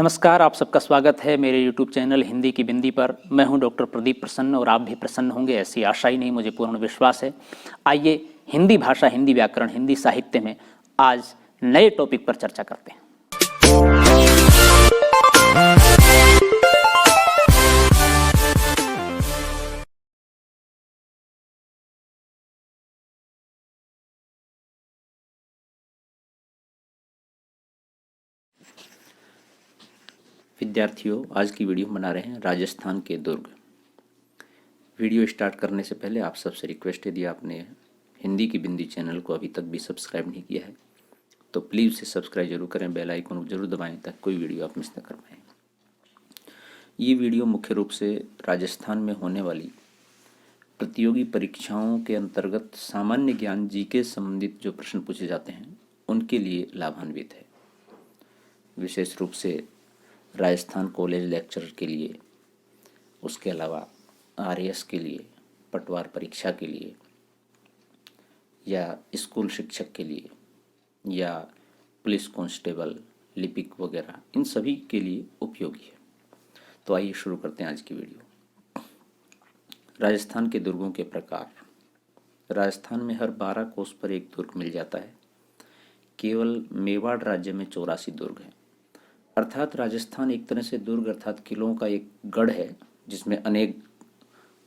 नमस्कार, आप सबका स्वागत है मेरे यूट्यूब चैनल हिंदी की बिंदी पर। मैं हूं डॉक्टर प्रदीप प्रसन्न और आप भी प्रसन्न होंगे, ऐसी आशा ही नहीं, मुझे पूर्ण विश्वास है। आइए हिंदी भाषा, हिंदी व्याकरण, हिंदी साहित्य में आज नए टॉपिक पर चर्चा करते हैं। विद्यार्थियों, आज की वीडियो बना रहे हैं राजस्थान के दुर्ग। वीडियो स्टार्ट करने से पहले आप सबसे रिक्वेस्ट है, यदि आपने हिंदी की बिंदी चैनल को अभी तक भी सब्सक्राइब नहीं किया है तो प्लीज़ उसे सब्सक्राइब जरूर करें, बेल आइकन को जरूर दबाएं ताकि कोई वीडियो आप मिस न कर पाएँ। ये वीडियो मुख्य रूप से राजस्थान में होने वाली प्रतियोगी परीक्षाओं के अंतर्गत सामान्य ज्ञान जीके संबंधित जो प्रश्न पूछे जाते हैं उनके लिए लाभान्वित है। विशेष रूप से राजस्थान कॉलेज लेक्चरर के लिए, उसके अलावा आरएएस के लिए, पटवार परीक्षा के लिए, या स्कूल शिक्षक के लिए, या पुलिस कांस्टेबल, लिपिक वगैरह, इन सभी के लिए उपयोगी है। तो आइए शुरू करते हैं आज की वीडियो। राजस्थान के दुर्गों के प्रकार। राजस्थान में हर 12 कोस पर एक दुर्ग मिल जाता है। केवल मेवाड़ राज्य में 84 दुर्ग हैं। अर्थात राजस्थान एक तरह से दुर्ग अर्थात किलों का एक गढ़ है जिसमें अनेक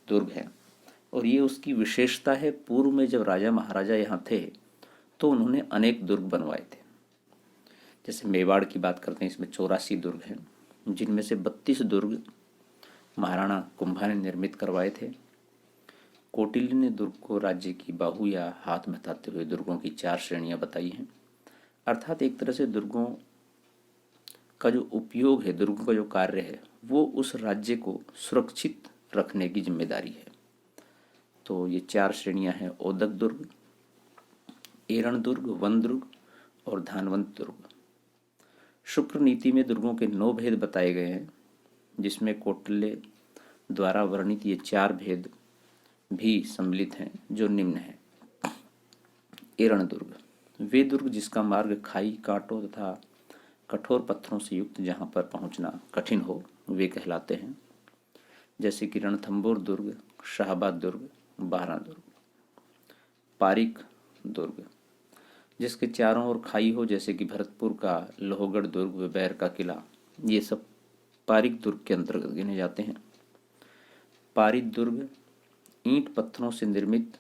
दुर्ग हैं, और ये उसकी विशेषता है। पूर्व में जब राजा महाराजा यहाँ थे तो उन्होंने अनेक दुर्ग बनवाए थे। जैसे मेवाड़ की बात करते हैं, इसमें 84 दुर्ग हैं, जिनमें से 32 दुर्ग महाराणा कुंभा ने निर्मित करवाए थे। कौटिल्य ने दुर्ग को राज्य की बाहु या हाथ बताते हुए दुर्गों की 4 श्रेणियां बताई हैं। अर्थात एक तरह से दुर्गों का जो उपयोग है, दुर्गों का जो कार्य है, वो उस राज्य को सुरक्षित रखने की जिम्मेदारी है। तो ये 4 श्रेणियां हैं: ओदक दुर्ग, एरण दुर्ग, वन दुर्ग और धानवंत दुर्ग। शुक्र नीति में दुर्गों के 9 भेद बताए गए हैं, जिसमें कौटिल्य द्वारा वर्णित ये 4 भेद भी सम्मिलित हैं, जो निम्न हैं। एरण दुर्ग, वे दुर्ग जिसका मार्ग खाई, कांटों तथा कठोर पत्थरों से युक्त, जहाँ पर पहुँचना कठिन हो, वे कहलाते हैं। जैसे कि रणथंभौर दुर्ग, शाहबाद दुर्ग, बारां दुर्ग। पारिक दुर्ग, जिसके चारों ओर खाई हो, जैसे कि भरतपुर का लोहगढ़ दुर्ग व बैर का किला, ये सब पारिक दुर्ग के अंतर्गत गिने जाते हैं। पारिक दुर्ग ईंट पत्थरों से निर्मित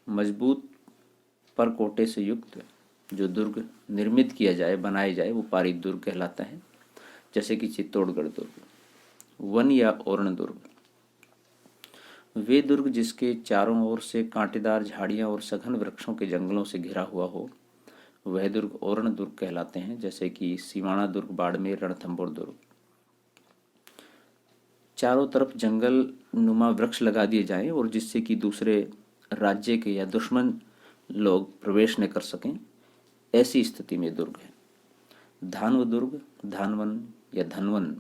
मजबूत परकोटे से युक्त जो दुर्ग निर्मित किया जाए, बनाया जाए, वो पारिक दुर्ग कहलाता है। जैसे कि चित्तौड़गढ़ दुर्ग। वन या ओरण दुर्ग, वे दुर्ग जिसके चारों ओर से कांटेदार झाड़ियां और सघन वृक्षों के जंगलों से घिरा हुआ हो, वह दुर्ग ओरण दुर्ग कहलाते हैं। जैसे कि सिवाना दुर्ग, बाड़मेर, रणथंभौर दुर्ग। चारों तरफ जंगल नुमा वृक्ष लगा दिए जाएं और जिससे कि दूसरे राज्य के या दुश्मन लोग प्रवेश न कर सकें, ऐसी स्थिति में दुर्ग है। धानव दुर्ग, धानवन या धनवन,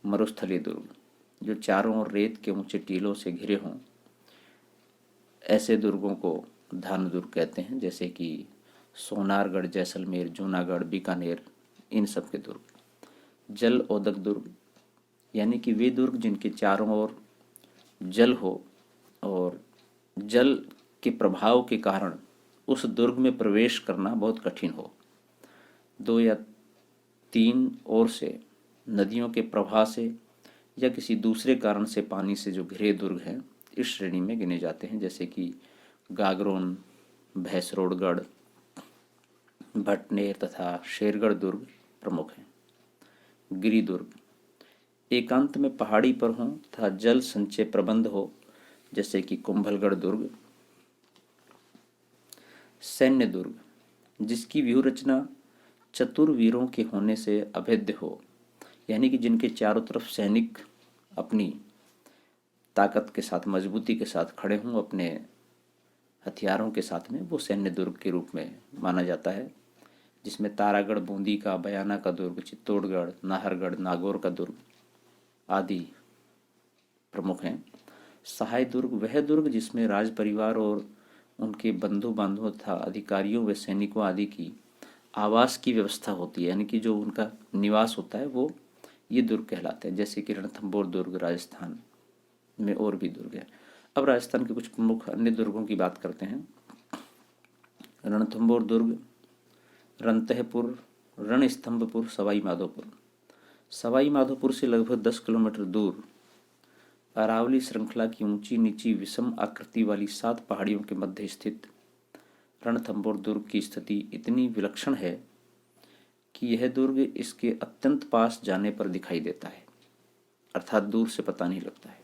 मरुस्थलीय दुर्ग, जो चारों ओर रेत के ऊंचे टीलों से घिरे हों, ऐसे दुर्गों को धान दुर्ग कहते हैं। जैसे कि सोनारगढ़, जैसलमेर, जूनागढ़, बीकानेर, इन सब के दुर्ग। जल ओदक दुर्ग, यानी कि वे दुर्ग जिनके चारों ओर जल हो और जल के प्रभाव के कारण उस दुर्ग में प्रवेश करना बहुत कठिन हो। 2 या 3 ओर से नदियों के प्रवाह से या किसी दूसरे कारण से पानी से जो घिरे दुर्ग हैं, इस श्रेणी में गिने जाते हैं। जैसे कि गागरोन, भैंसरोडगढ़, भटनेर तथा शेरगढ़ दुर्ग प्रमुख हैं। गिरि दुर्ग, एकांत में पहाड़ी पर हों तथा जल संचय प्रबंध हो, जैसे कि कुंभलगढ़ दुर्ग। सैन्य दुर्ग, जिसकी व्यूह रचना चतुर वीरों के होने से अभेद्य हो, यानी कि जिनके चारों तरफ सैनिक अपनी ताकत के साथ, मजबूती के साथ खड़े हों, अपने हथियारों के साथ में, वो सैन्य दुर्ग के रूप में माना जाता है। जिसमें तारागढ़, बूंदी का, बयाना का दुर्ग, चित्तौड़गढ़, नाहरगढ़, नागौर का दुर्ग आदि प्रमुख हैं। सहाय दुर्ग, वह दुर्ग जिसमें राज परिवार और उनके बंधु बांधवों तथा अधिकारियों व सैनिकों आदि की आवास की व्यवस्था होती है, यानी कि जो उनका निवास होता है वो ये दुर्ग कहलाते हैं। जैसे कि रणथंभौर दुर्ग राजस्थान में और भी दुर्ग है। अब राजस्थान के कुछ प्रमुख अन्य दुर्गों की बात करते हैं। रणथंभौर दुर्ग, रणतहपुर, रणस्तंभपुर, सवाई माधोपुर। सवाई माधोपुर से लगभग 10 किलोमीटर दूर अरावली श्रृंखला की ऊंची नीची विषम आकृति वाली 7 पहाड़ियों के मध्य स्थित रणथंभौर दुर्ग की स्थिति इतनी विलक्षण है कि यह दुर्ग इसके अत्यंत पास जाने पर दिखाई देता है, अर्थात दूर से पता नहीं लगता है।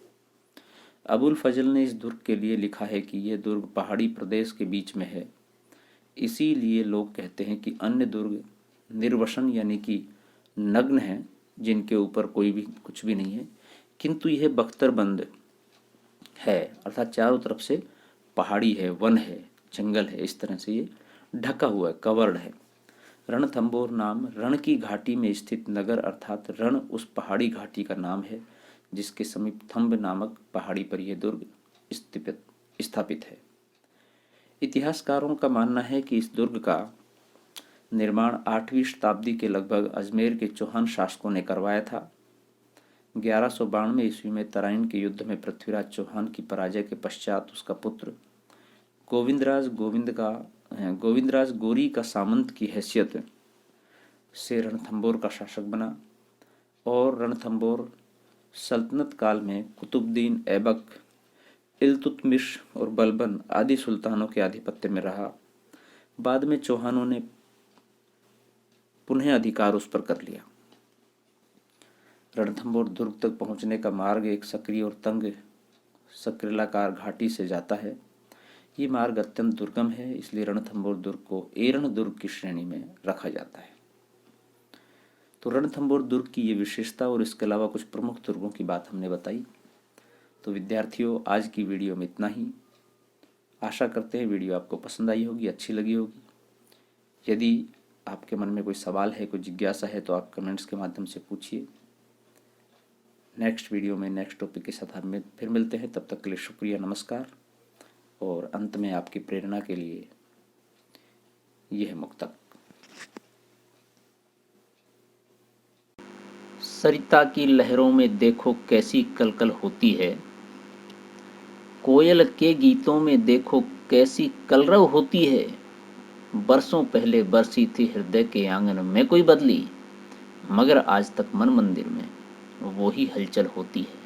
अबुल फजल ने इस दुर्ग के लिए लिखा है कि यह दुर्ग पहाड़ी प्रदेश के बीच में है, इसीलिए लोग कहते हैं कि अन्य दुर्ग निर्वसन यानी कि नग्न हैं, जिनके ऊपर कोई भी कुछ भी नहीं है, किंतु यह बख्तरबंद है, अर्थात चारों तरफ से पहाड़ी है, वन है, जंगल है, इस तरह से ये ढका हुआ है, कवर्ड है। रणथंभौर नाम रण की घाटी में स्थित नगर अर्थात रण उस पहाड़ी घाटी का नाम है जिसके समीप थंब नामक पहाड़ी पर यह दुर्ग स्थापित है। इतिहासकारों का मानना है कि इस दुर्ग का निर्माण 8वीं शताब्दी के लगभग अजमेर के चौहान शासकों ने करवाया था। 1192 ईस्वी में तराइन के युद्ध में पृथ्वीराज चौहान की पराजय के पश्चात उसका पुत्र गोविंदराज गोरी का सामंत की हैसियत से रणथंभौर का शासक बना और रणथंभौर सल्तनत काल में कुतुबुद्दीन ऐबक, इल्तुतमिश और बलबन आदि सुल्तानों के आधिपत्य में रहा। बाद में चौहानों ने पुनः अधिकार उस पर कर लिया। रणथंभौर दुर्ग तक पहुंचने का मार्ग एक सक्रिय और तंग सक्रिलाकार घाटी से जाता है। ये मार्ग अत्यंत दुर्गम है, इसलिए रणथंभौर दुर्ग को एरण दुर्ग की श्रेणी में रखा जाता है। तो रणथंभौर दुर्ग की ये विशेषता और इसके अलावा कुछ प्रमुख दुर्गों की बात हमने बताई। तो विद्यार्थियों, आज की वीडियो में इतना ही। आशा करते हैं वीडियो आपको पसंद आई होगी, अच्छी लगी होगी। यदि आपके मन में कोई सवाल है, कोई जिज्ञासा है, तो आप कमेंट्स के माध्यम से पूछिए। नेक्स्ट वीडियो में नेक्स्ट टॉपिक के साथ हम फिर मिलते हैं। तब तक के लिए शुक्रिया, नमस्कार। और अंत में आपकी प्रेरणा के लिए यह मुक्तक। सरिता की लहरों में देखो कैसी कलकल होती है, कोयल के गीतों में देखो कैसी कलरव होती है। बरसों पहले बरसी थी हृदय के आंगन में कोई बदली, मगर आज तक मन मंदिर में वो ही हलचल होती है।